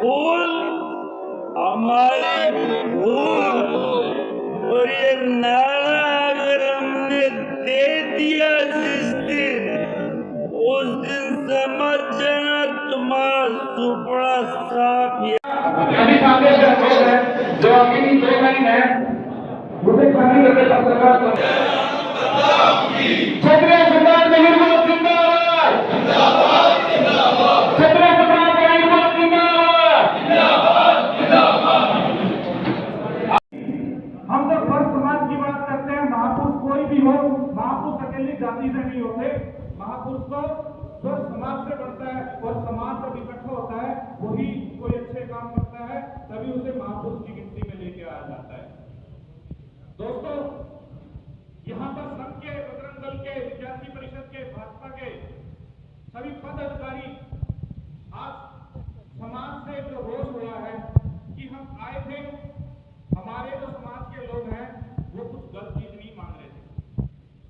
भूल हमारी भूल, और ये नारा अगर हमने दे दिया जिस दिन, उस दिन समझ जाना तुम्हारा सुपड़ा साफ। सामने से लोग हैं जो अभी 2 महीने हैं मुझे खाने करके पत्रकार छत्रे सरकार नहीं बोल जिंदाबाद जिंदाबाद जिंदाबाद छत्रे सरकार नहीं बोल जिंदाबाद जिंदाबाद जिंदाबाद। हम तो हर समाज की बात करते हैं। महापुरुष कोई भी हो, महापुरुष अकेली जाति से नहीं होते। महापुरुष तो जो समाज से बढ़ता है और समाज जब इकट्ठा होता है वही कोई अच्छे काम करता है, तभी उसे महापुरुष की गिनती में लेके आया जाता है। दोस्तों, यहाँ पर संघ के, बजरंग दल के, विद्यार्थी परिषद के, भाजपा के सभी पद अधिकारी आज समाज से जो रोष हुआ है कि हम आए थे, हमारे जो समाज के लोग हैं वो कुछ गलत चीज नहीं मांग रहे थे।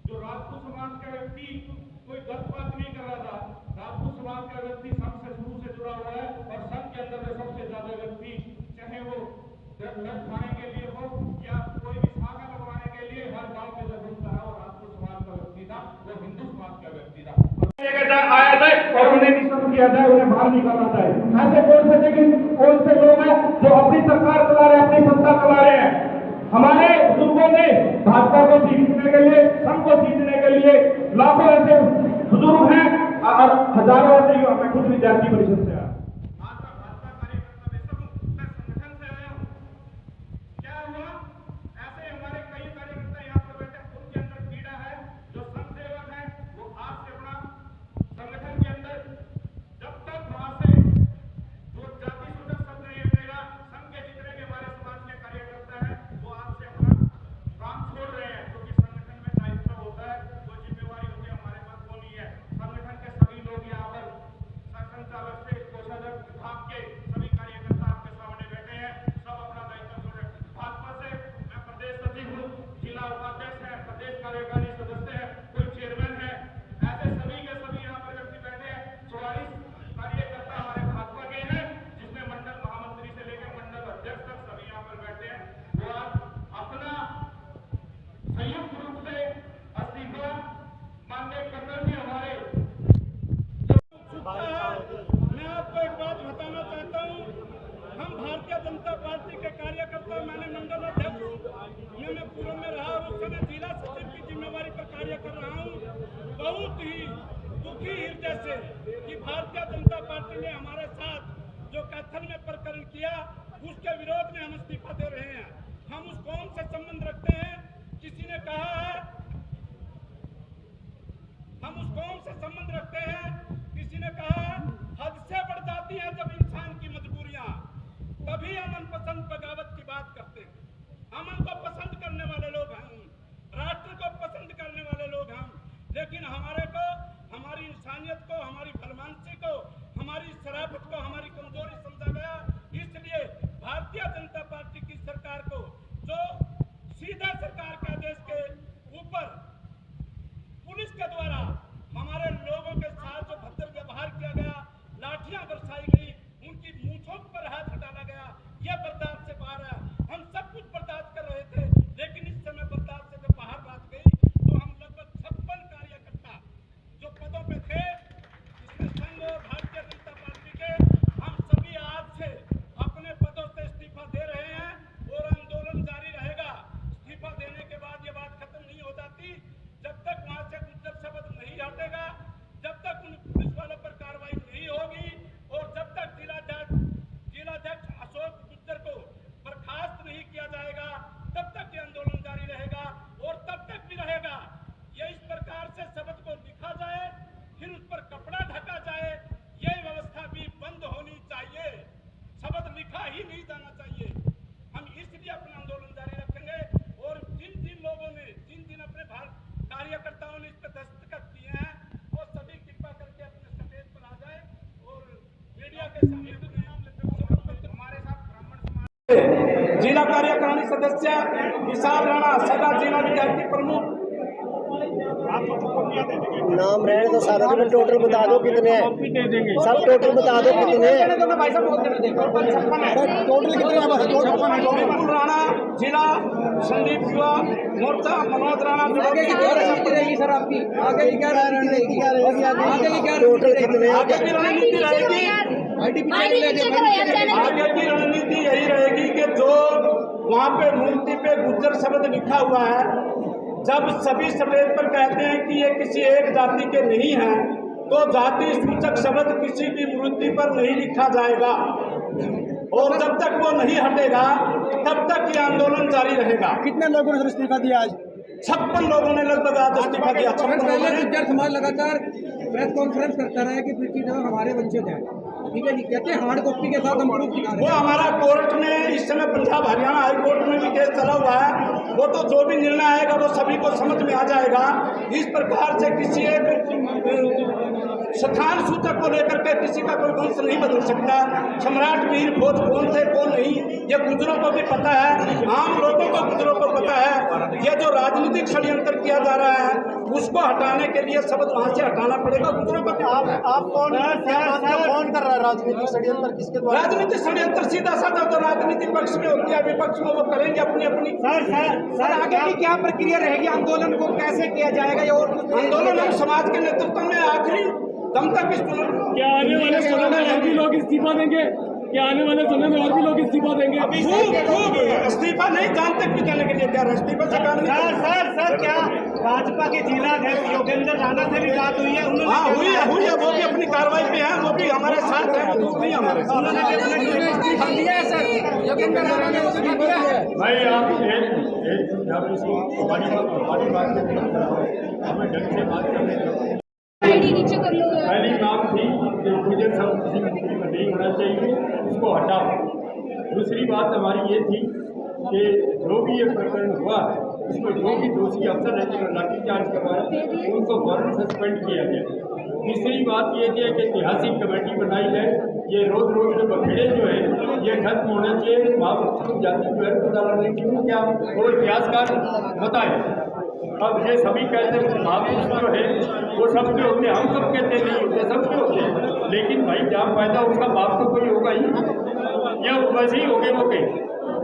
जो राजपूत समाज का व्यक्ति कोई गलत बात नहीं कर रहा था। राजपूत समाज का व्यक्ति संघ से शुरू से जुड़ा हुआ है और संघ के अंदर में सबसे ज्यादा व्यक्ति, चाहे वो लठ खाने के लिए हो या कोई भी शाखा लगवाने के लिए हर गांव के जो घूमता है वो राजपूत समाज का व्यक्ति था, वो हिंदू समाज का व्यक्ति था। आया था और उन्हें निषेध किया जाए, उन्हें बाहर निकाला जाए। ऐसे कौन से लोग हैं जो अपनी सरकार चला रहे हैं, अपनी सत्ता चला रहे हैं। हमारे बुजुर्गों ने भाजपा को सीखने के लिए, संघ को सीखने के लिए लाखों ऐसे बुजुर्ग हैं और हजारों ऐसे युवा। मैं खुद विद्यार्थी परिषद से आया, भाजपा कार्यकर्ता संगठन से आया हूँ। क्या हुआ, ऐसे हमारे कई कार्यकर्ता यहाँ पर बैठे, उनके अंदर पीड़ा है। जो संघ सेवक है वो आज से अपना संगठन के अंदर जब तक वहां से जो जाति सूचक शब्द नहीं हटेगा, संघ के जितने भी हमारे समाज के कार्यकर्ता है वो आज से अपना काम छोड़ रहे हैं, क्योंकि संगठन में दायित्व होता है, वो जिम्मेवारी होती है, हमारे पास वो नहीं है। संगठन के सभी लोग यहाँ पर संचालक से कोषाध्यक्ष विभाग के सभी कार्यकर्ता आपके सामने बैठे हैं, सब अपना दायित्व छोड़ रहे हैं। भाजपा से मैं प्रदेश सचिव हूँ, जिला उपाध्यक्ष है, प्रदेश कार्यकारिणी सदस्य है, कोई चेयरमैन है, ऐसे सभी के सभी यहाँ पर व्यक्ति बैठे हैं। 44 कार्यकर्ता हमारे भाजपा के हैं, जिसमें मंडल महामंत्री से लेकर मंडल अध्यक्ष तक सभी यहाँ पर बैठे हैं। वो आज अपना संयुक्त रूप से अस्तीफा माननीय कर्नल जी हमारे। मैं आपको एक बात बताना चाहता हूँ, हम भारतीय जनता पार्टी के कार्यकर्ता, मैंने मंडल अध्यक्ष मैं पूर्व में रहा और उस समय जिला सचिव की जिम्मेवारी पर कार्य कर रहा हूँ। बहुत ही दुखी हृदय से कि भारतीय जनता पार्टी ने हमारे साथ जो कैथल में प्रकरण किया, उसके विरोध में हम इस्तीफा दे रहे हैं। हम उस कौम से संबंध रखते हैं, किसी ने कहा है हम उस कौम से संबंध रखते हैं, किसी ने कहा है हद से बढ़ जाती है जब इंसान की मजबूरियां, तभी हम मनपसंद बगावत की बात करते हैं। हम उनको पसंद करने वाले लोग हैं, राष्ट्र को पसंद करने वाले लोग हैं, लेकिन हमारे को, हमारी इंसानियत को, हमारी भलमानसी को, हमारी शराफत को, हमारी कमजोरी समझा गया। इसलिए भारतीय जनता पार्टी की सरकार को, जो सीधा सरकार के आदेश के ऊपर पुलिस के द्वारा हमारे लोगों के साथ जो भद्र व्यवहार किया गया, लाठियां बरसाई गई, उनकी मूंछों पर हाथ हटाना गया, यह बर्दाश्त से बाहर है। हम सब कुछ बर्दाश्त कर रहे थे, लेकिन इस समय बर्दाश्त से जब बाहर बात गई तो हम लगभग 56 कार्यकर्ता जो पदों पे थे, इसमें संघ और भारतीय जनता पार्टी के, हम सभी आज से अपने पदों से इस्तीफा दे रहे हैं और आंदोलन जारी रहेगा। इस्तीफा देने के बाद ये बात खत्म नहीं हो जाती जब तक वहां से गुज्जर शब्द नहीं हटेगा, जब तक उन पुलिस वालों पर कार्रवाई नहीं होगी और जब तक जिलाध्यक्ष अशोक गुज्जर को बर्खास्त नहीं किया जाएगा, तब तक ये आंदोलन जारी रहेगा और तब तक भी रहेगा। ये इस प्रकार से शब्द को लिखा जाए, फिर उस पर कपड़ा ढका जाए, ये व्यवस्था भी बंद होनी चाहिए। शब्द लिखा ही नहीं जाना चाहिए। हम इसलिए अपना आंदोलन जारी रखेंगे और जिन जिन लोगों ने, जिन जिन अपने कार्यकर्ताओं ने इस पर दस्तखत किए हैं, वो सभी कृपा करके अपने स्टेज पर आ जाए और मीडिया के सामने हमारे साथ ब्राह्मण समाज जिला कार्यकारिणी सदस्य विशाल राणा, सदा जिला विद्यार्थी प्रमुख। नाम रहने तो सारा में टोटल बता दो कितने हैं, सब टोटल बता दो कितने हैं, टोटल कितने हैं। राणा जिला संदीप युवा मोर्चा मनोज राणा आगे की क्या रणनीति रहेगी सर आपकी, आगे की क्या रणनीति रहेगी, आगे की क्या टोटल कितने आगे की रणनीति रहेगी, आगे की रणनीति यही रहेगी कि जो वहाँ पे मूर्ति पे गुज्जर शब्द लिखा हुआ है, जब सभी स्टेज पर कहते हैं कि ये किसी एक जाति के नहीं हैं, तो जाति सूचक शब्द किसी भी मूर्ति पर नहीं लिखा जाएगा और जब तक वो नहीं हटेगा तब तक ये आंदोलन जारी रहेगा। कितने लोगों ने इस्तीफा दिया आज? 56 लोगों ने लगभग आज इस्तीफा दिया। गुज्जर समाज लगातार प्रेस कॉन्फ्रेंस करता रहा है कि पृथ्वी देव हमारे वंशज हैं, ठीक है जी, कहते हैं हार्ड कॉपी के साथ हम प्रूफ दिखा रहे हैं। वो हमारा कोर्ट में इस समय पंजाब हरियाणा हाई कोर्ट में भी केस चला हुआ है, वो तो जो भी निर्णय आएगा वो सभी को समझ में आ जाएगा। इस प्रकार से किसी एक स्थान सूचक को लेकर के किसी का कोई वंश नहीं बदल सकता। सम्राट वीर भोज कौन थे कौन नहीं, ये गुजरों को भी पता है, आम लोगों को गुजरों को पता है। ये जो राजनीतिक षड्यंत्र किया जा रहा है उसको हटाने के लिए शब्द वहाँ से हटाना पड़ेगा। गुजरों को आप कौन कर रहा है राजनीतिक षड्यंत्र, किसके द्वारा? राजनीतिक षड्यंत्र सीधा साधा तो राजनीतिक पक्ष में होती है, विपक्ष में वो करेंगे अपनी अपनी। सर आगे की क्या प्रक्रिया रहेगी, आंदोलन को कैसे किया जाएगा? और आंदोलन हम समाज के नेतृत्व में आखिरी दम तक इस क्या आने वाले समय में और भी लोग इस्तीफा देंगे? क्या आने वाले समय में और भी लोग इस्तीफा देंगे? खूब इस्तीफा नहीं जानते भी देने के लिए तैयार, इस्तीफा से काम नहीं। सर क्या भाजपा के जिला अध्यक्ष योगेंद्र राणा से भी बात हुई है? हाँ हुई है, वो भी अपनी कार्रवाई पे है, वो भी हमारे साथ है, वो नहीं हमारे इस्तीफा दिया है सर, योगेंद्र राणा ने इस्तीफा दिया है। भाई आप हमारी बात हमें ढंग से बात करने दो। पहली बात थी कि गुजर सब किसी मंत्री में नहीं होना चाहिए, उसको हटाओ। दूसरी बात हमारी ये थी कि जो भी ये प्रकरण हुआ है उसमें जो भी दोषी अफसर है जिन्होंने लाठीचार्ज करवाया उनको फौरन सस्पेंड किया जाए। तीसरी बात ये थी कि ऐतिहासिक कमेटी बनाई जाए, ये रोज रोज के बखेड़े जो है ये खत्म होना चाहिए। महापुरुष जाति जो है पता लगने क्यों क्या वो इतिहासकार बताए। अब ये सभी कहते हैं महापुरुष जो है वो सबके होते हैं, हम सब कहते नहीं होते, सबके होते हैं, लेकिन भाई जहाँ पैदा उसका बाप तो कोई होगा ही, या वैसे ही होगे वो कहीं।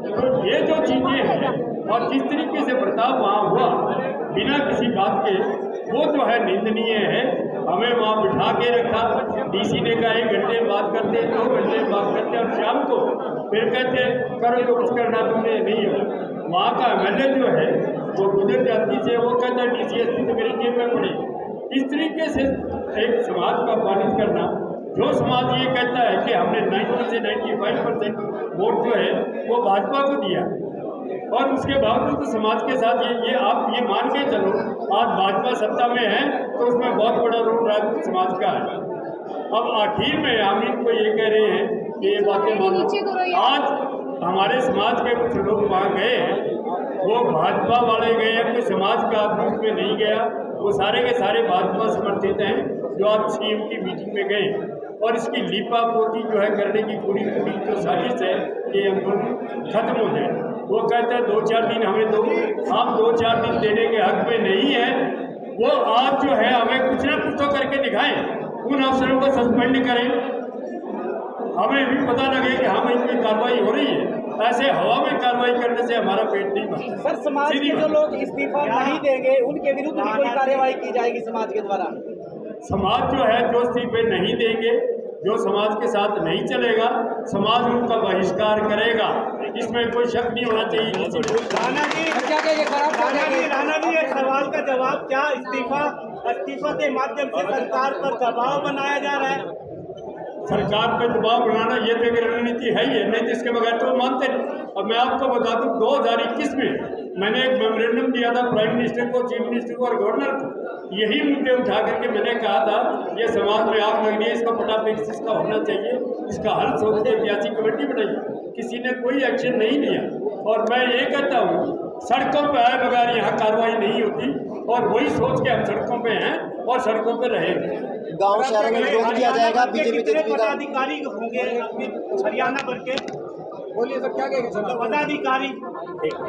तो ये जो चीज़ें हैं और जिस तरीके से बर्ताव वहाँ हुआ बिना किसी बात के, वो जो है निंदनीय है। हमें वहाँ बिठा के रखा, डीसी ने कहा 1 घंटे बात करते, 2 घंटे बात करते, और शाम को फिर कहते करो जो कुछ करना तुमने नहीं है। वहाँ का एमएलए जो है वो गुजर जाति से, वो कहता है DCSP तो मेरी जेब में पड़ी। इस तरीके से एक समाज का अपमानित करना, जो समाज ये कहता है कि हमने 90 से 95% वोट जो है वो भाजपा को दिया, और उसके बावजूद तो समाज के साथ ये आप ये मान के चलो आज भाजपा सत्ता में है तो उसमें बहुत बड़ा रोल राजपूत समाज का है। अब आखिर में हम इनको ये कह रहे हैं कि ये बातें मानो। आज हमारे समाज के कुछ लोग वहाँ गए हैं, वो भाजपा वाले गए हैं, कोई समाज का ग्रुप में नहीं गया, वो सारे के सारे भाजपा समर्थित हैं जो आज CM की मीटिंग में गए। और इसकी लीपा पोती जो है करने की पूरी जो साजिश है कि आंदोलन खत्म हो जाए। वो कहते हैं 2-4 दिन हमें दो, हम 2-4 दिन देने के हक में नहीं है। वो आज जो है हमें कुछ ना कुछ तो करके दिखाएं, उन अफसरों को सस्पेंड करें, हमें भी पता लगे कि हाँ इनकी कार्रवाई हो रही है। ऐसे हवा में कार्रवाई करने से हमारा पेट नहीं भरता। सर समाज के जो लोग इस्तीफा नहीं देंगे उनके विरुद्ध भी कोई कार्रवाई की जाएगी समाज के द्वारा? समाज जो है जो इस्तीफे नहीं देंगे, जो समाज के साथ नहीं चलेगा, समाज उनका बहिष्कार करेगा, इसमें कोई शक नहीं होना चाहिए किसी को। राणा जी एक सवाल का जवाब, क्या इस्तीफा के माध्यम से सरकार पर दबाव बनाया जा रहा है? सरकार पे दबाव बनाना ये तो एक रणनीति है ही है, नहीं तो इसके बगैर तो वो मानते नहीं। अब मैं आपको बता दूं 2021 में मैंने एक मेमोरेंडम दिया था प्राइम मिनिस्टर को, चीफ मिनिस्टर को और गवर्नर को। यही मुद्दे उठा करके मैंने कहा था ये समाज में आग लग रही है, इसका फटाफट इसका होना चाहिए, इसका हल सोच के ऐतिहासिक कमेटी बनाई। किसी ने कोई एक्शन नहीं लिया। और मैं ये कहता हूँ सड़कों पर आए बगैर यहाँ कार्रवाई नहीं होती, और वही सोच के हम सड़कों पर हैं और सड़कों पर रहेंगे। गांव शहरों में विरोध किया जाएगा बीजेपी कितने का। पदाधिकारी होंगे हरियाणा भर के? बोलिए सर, क्या कहेंगे सर? पदाधिकारी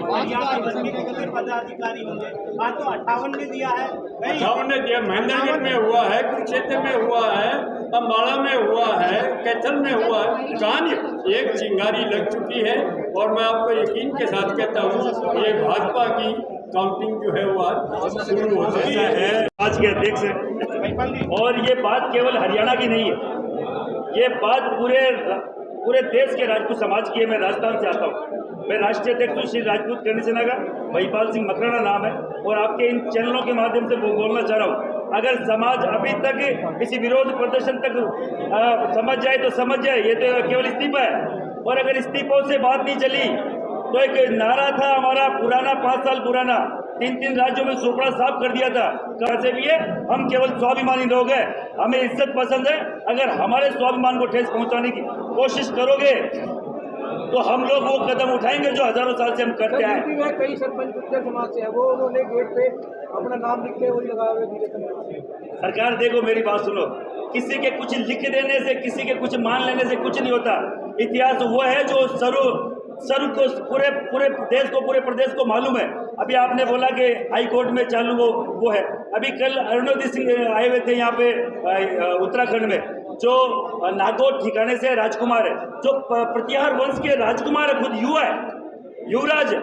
हरियाणा भर के कितने पदाधिकारी होंगे? आज तो 58 ने दिया है। 58 ने दिया, महेंद्रगढ़ में हुआ है, कुरुक्षेत्र में हुआ है, अम्बाला में हुआ है, कैथल में हुआ है। कहाँ एक चिंगारी लग चुकी है और मैं आपको यकीन के साथ कहता हूँ ये भाजपा की काउंटिंग जो है वो आज शुरू हो जाती है। आज के अध्यक्ष हैं और ये बात केवल हरियाणा की नहीं है, ये बात पूरे देश के राजपूत समाज की है। मैं राजस्थान से आता हूँ, मैं राष्ट्रीय अध्यक्ष हूँ श्री राजपूत कर्ण सेना का, महिपाल सिंह मकराना नाम है और आपके इन चैनलों के माध्यम से बोलना चाह रहा हूँ। अगर समाज अभी तक किसी विरोध प्रदर्शन तक समझ जाए तो समझ जाए, ये तो केवल इस्तीफा है। और अगर इस्तीफों से बात नहीं चली तो एक नारा था हमारा पुराना, 5 साल पुराना, 3 राज्यों में सुपड़ा साफ कर दिया था। कहाँ से भी है, हम केवल स्वाभिमानी लोग हैं, हमें इज्जत पसंद है। अगर हमारे स्वाभिमान को ठेस पहुंचाने की कोशिश करोगे तो हम लोग वो कदम उठाएंगे जो हजारों साल से हम करते आए। कई सरपंच गुर्जर समाज से है, वो उन्होंने गेट पे अपना नाम लिख के वही लगाए हुए धीरे। सरकार देखो, मेरी बात सुनो, किसी के कुछ लिख देने से, किसी के कुछ मान लेने से कुछ नहीं होता। इतिहास वो है जो सरू को पूरे देश को, पूरे प्रदेश को मालूम है। अभी आपने बोला कि हाई कोर्ट में चालू वो है। अभी कल अरुणोदय सिंह आए हुए थे यहाँ पे उत्तराखंड में, जो नागौर ठिकाने से राजकुमार है, जो प्रतिहार वंश के राजकुमार है, खुद युवा है, युवराज,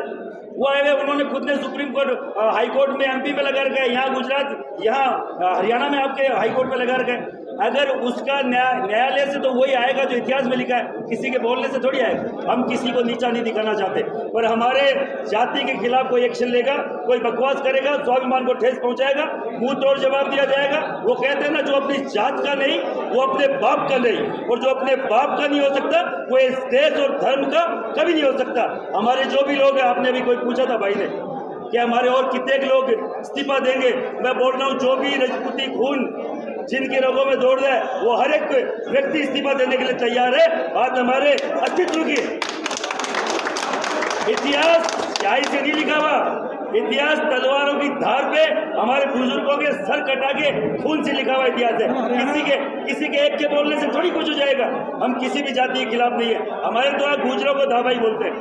वो आए हुए। उन्होंने खुद ने सुप्रीम कोर्ट, हाई कोर्ट में MP में लगा रखा है, यहाँ गुजरात, यहाँ हरियाणा में आपके हाई कोर्ट में लगा रखा है। अगर उसका न्यायालय से तो वही आएगा जो इतिहास में लिखा है, किसी के बोलने से थोड़ी आएगा। हम किसी को नीचा नहीं दिखाना चाहते, पर हमारे जाति के खिलाफ कोई एक्शन लेगा, कोई बकवास करेगा, स्वाभिमान को ठेस पहुंचाएगा, मुंह तोड़ जवाब दिया जाएगा। वो कहते हैं ना, जो अपनी जात का नहीं वो अपने बाप का नहीं, और जो अपने बाप का नहीं हो सकता वो इस देश और धर्म का कभी नहीं हो सकता। हमारे जो भी लोग हैं, आपने अभी कोई पूछा था भाई ने कि हमारे और कितने लोग इस्तीफा देंगे, मैं बोल रहा हूँ जो भी राजपूती खून जिनके रगों में दौड़ रहा है वो हर एक व्यक्ति इस्तीफा देने के लिए तैयार है। बात हमारे अस्तित्व की। इतिहास स्याही से नहीं लिखा हुआ, इतिहास तलवारों की धार पे हमारे बुजुर्गों के सर कटा के खून से लिखा हुआ इतिहास है। किसी के एक के बोलने से थोड़ी कुछ हो जाएगा। हम किसी भी जाति के खिलाफ नहीं है। हमारे तो गुजरों को दा भाई बोलते हैं,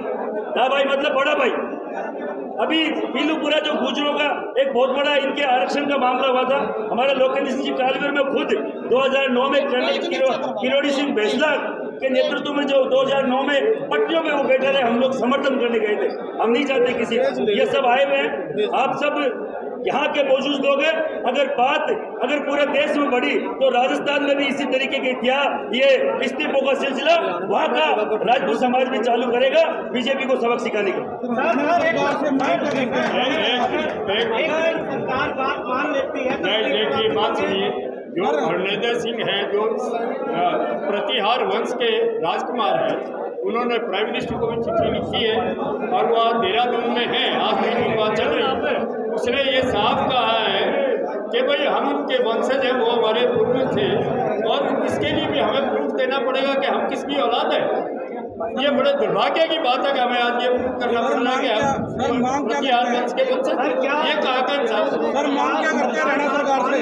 दा भाई मतलब बड़ा भाई। अभी पीलूपुरा जो गुजरों का एक बहुत बड़ा इनके आरक्षण का मामला हुआ था, हमारे लोकेंद्र सिंह कालवीर में खुद 2009 में कर्नल किरोड़ी सिंह बैसला के नेतृत्व में जो 2009 में पट्टियों में वो बैठे थे, हम लोग समर्थन करने गए थे। हम नहीं चाहते किसी, ये सब आए हुए हैं, आप सब यहाँ के मौजूद लोग हैं। अगर पूरे देश में बढ़ी तो राजस्थान में भी इसी तरीके के इतिहास, ये इस्तीफों का सिलसिला वहाँ का राजपूत समाज भी चालू करेगा बीजेपी को सबक सिखाने का। देखिए बात सुनिए, जो अरुणोदय सिंह है, जो प्रतिहार वंश के राजकुमार हैं, उन्होंने प्राइम मिनिस्टर को भी चिट्ठी लिखी है और वो आज देहरादून में है, आज मीटिंग बात चल रही है। उसने ये साफ कहा है कि भाई हम उनके वंशज हैं, वो हमारे पूर्वज थे और इसके लिए भी हमें प्रूफ देना पड़ेगा कि हम किसकी औलाद है। ये बड़े दुर्भाग्य की बात है कि हमें आज ये प्रूफ करना पड़ रहा है कि हम प्रतिहार वंश के वंशज। ये कहा था सर, मांग क्या करते हैं सरकार से?